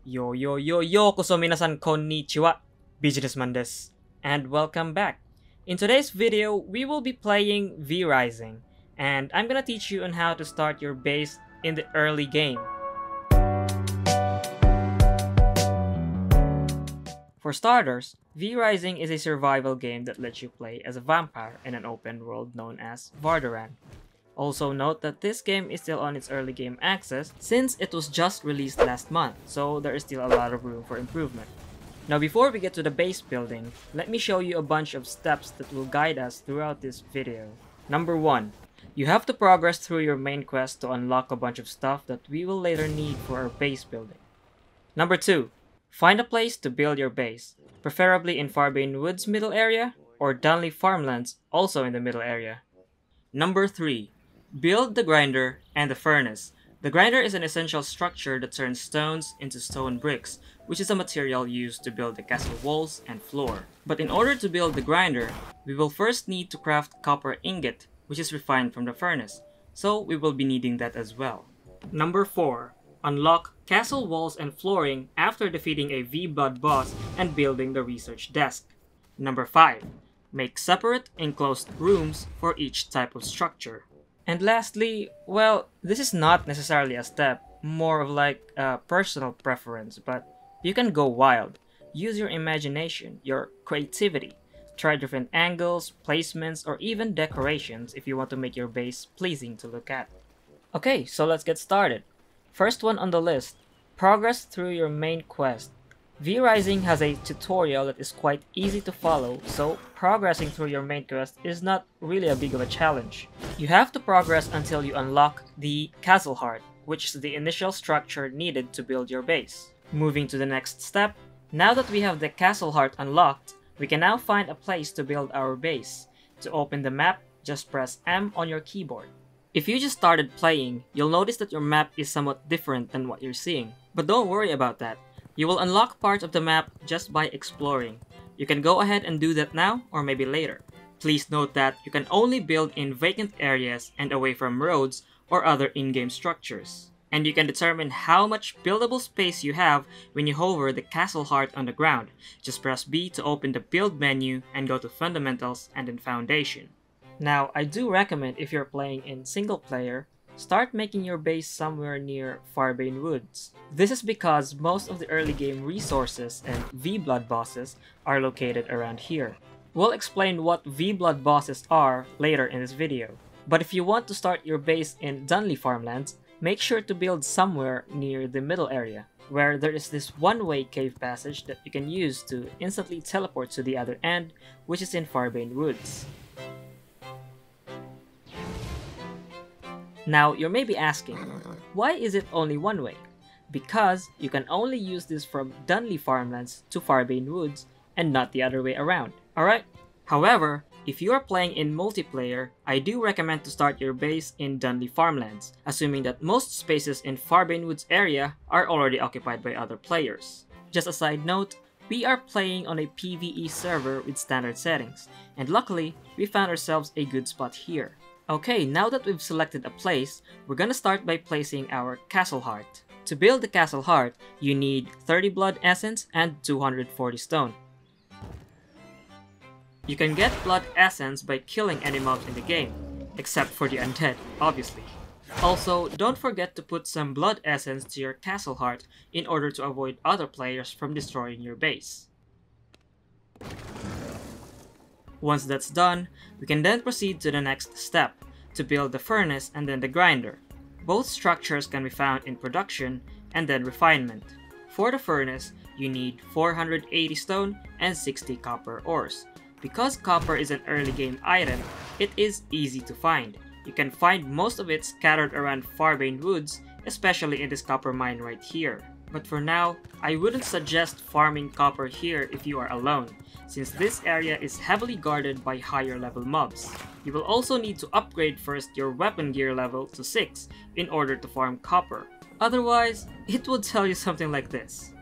Yo koso minasan konnichiwa, businessman desu, and welcome back. In today's video, we will be playing V-Rising, and I'm gonna teach you on how to start your base in the early game. For starters, V-Rising is a survival game that lets you play as a vampire in an open world known as Vardaran. Also note that this game is still on its early game access since it was just released last month, so there is still a lot of room for improvement. Now before we get to the base building, let me show you a bunch of steps that will guide us throughout this video. Number 1. You have to progress through your main quest to unlock a bunch of stuff that we will later need for our base building. Number 2. Find a place to build your base, preferably in Farbane Woods middle area or Dunley Farmlands also in the middle area. Number 3. Build the grinder and the furnace. The grinder is an essential structure that turns stones into stone bricks, which is a material used to build the castle walls and floor. But in order to build the grinder, we will first need to craft copper ingot, which is refined from the furnace, so we will be needing that as well. Number 4. Unlock castle walls and flooring after defeating a V-Blood boss and building the research desk. Number 5. Make separate enclosed rooms for each type of structure. And lastly, well, this is not necessarily a step, more of like a personal preference, but you can go wild. Use your imagination, your creativity. Try different angles, placements, or even decorations if you want to make your base pleasing to look at. Okay, so let's get started. First one on the list, progress through your main quest. V-Rising has a tutorial that is quite easy to follow, so progressing through your main quest is not really a big of a challenge. You have to progress until you unlock the Castle Heart, which is the initial structure needed to build your base. Moving to the next step, now that we have the Castle Heart unlocked, we can now find a place to build our base. To open the map, just press M on your keyboard. If you just started playing, you'll notice that your map is somewhat different than what you're seeing. But don't worry about that. You will unlock parts of the map just by exploring. You can go ahead and do that now or maybe later. Please note that you can only build in vacant areas and away from roads or other in-game structures. And you can determine how much buildable space you have when you hover the Castle Heart on the ground. Just press B to open the build menu and go to Fundamentals and then Foundation. Now, I do recommend if you're playing in single player, start making your base somewhere near Farbane Woods. This is because most of the early game resources and V-Blood bosses are located around here. We'll explain what V-Blood bosses are later in this video. But if you want to start your base in Dunley Farmlands, make sure to build somewhere near the middle area, where there is this one-way cave passage that you can use to instantly teleport to the other end, which is in Farbane Woods. Now, you may be asking, why is it only one way? Because you can only use this from Dunley Farmlands to Farbane Woods and not the other way around, alright? However, if you are playing in multiplayer, I do recommend to start your base in Dunley Farmlands, assuming that most spaces in Farbane Woods area are already occupied by other players. Just a side note, we are playing on a PvE server with standard settings, and luckily, we found ourselves a good spot here. Okay, now that we've selected a place, we're gonna start by placing our Castle Heart. To build the Castle Heart, you need 30 blood essence and 240 stone. You can get blood essence by killing any mobs in the game, except for the undead, obviously. Also, don't forget to put some blood essence to your Castle Heart in order to avoid other players from destroying your base. Once that's done, we can then proceed to the next step, to build the furnace and then the grinder. Both structures can be found in production and then refinement. For the furnace, you need 480 stone and 60 copper ores. Because copper is an early game item, it is easy to find. You can find most of it scattered around Farbane Woods, especially in this copper mine right here. But for now, I wouldn't suggest farming copper here if you are alone, since this area is heavily guarded by higher level mobs. You will also need to upgrade first your weapon gear level to 6 in order to farm copper. Otherwise, it will tell you something like this.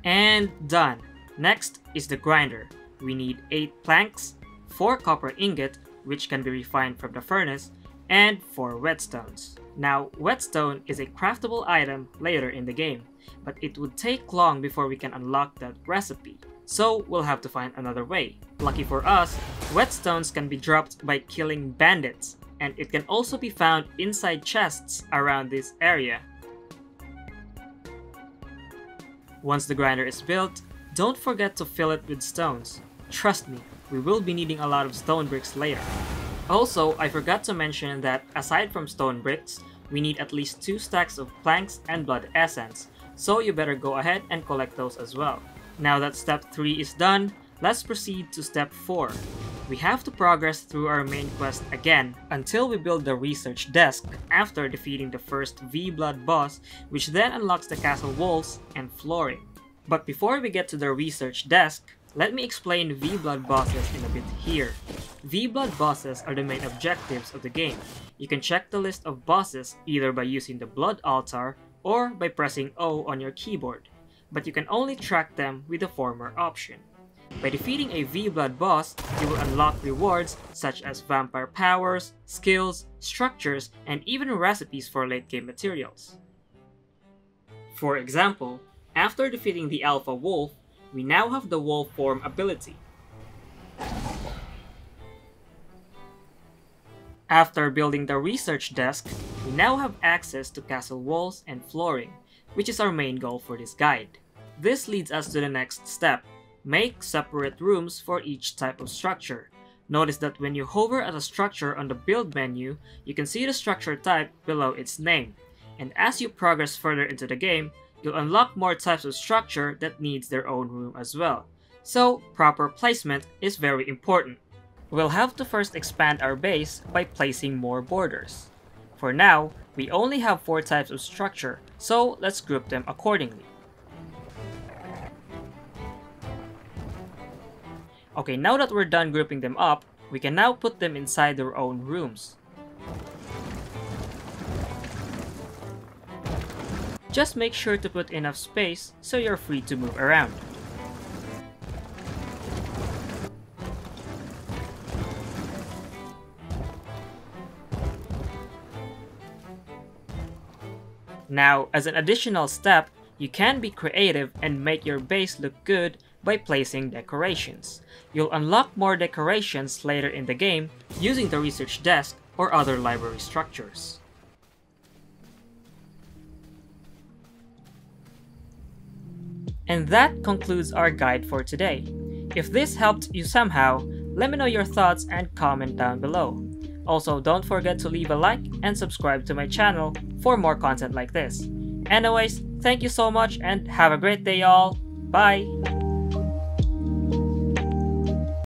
And done! Next is the grinder. We need 8 planks, 4 copper ingot, which can be refined from the furnace, and 4 whetstones. Now, whetstone is a craftable item later in the game, but it would take long before we can unlock that recipe, so we'll have to find another way. Lucky for us, whetstones can be dropped by killing bandits, and it can also be found inside chests around this area. Once the grinder is built, don't forget to fill it with stones. Trust me, we will be needing a lot of stone bricks later. Also, I forgot to mention that aside from stone bricks, we need at least 2 stacks of planks and blood essence, so you better go ahead and collect those as well. Now that step 3 is done, let's proceed to step 4. We have to progress through our main quest again until we build the research desk after defeating the first V-Blood boss, which then unlocks the castle walls and flooring. But before we get to the research desk, let me explain V-Blood bosses in a bit here. V-Blood bosses are the main objectives of the game. You can check the list of bosses either by using the Blood Altar or by pressing O on your keyboard, but you can only track them with the former option. By defeating a V-Blood boss, you will unlock rewards such as vampire powers, skills, structures, and even recipes for late game materials. For example, after defeating the Alpha Wolf, we now have the Wolf Form ability. After building the research desk, we now have access to castle walls and flooring, which is our main goal for this guide. This leads us to the next step. Make separate rooms for each type of structure. Notice that when you hover at a structure on the build menu, you can see the structure type below its name. And as you progress further into the game, you'll unlock more types of structure that needs their own room as well. So, proper placement is very important. We'll have to first expand our base by placing more borders. For now, we only have 4 types of structure, so let's group them accordingly. Okay, now that we're done grouping them up, we can now put them inside their own rooms. Just make sure to put enough space so you're free to move around. Now, as an additional step, you can be creative and make your base look good by placing decorations. You'll unlock more decorations later in the game using the research desk or other library structures. And that concludes our guide for today. If this helped you somehow, let me know your thoughts and comment down below. Also, don't forget to leave a like and subscribe to my channel for more content like this. Anyways, thank you so much and have a great day y'all. Bye!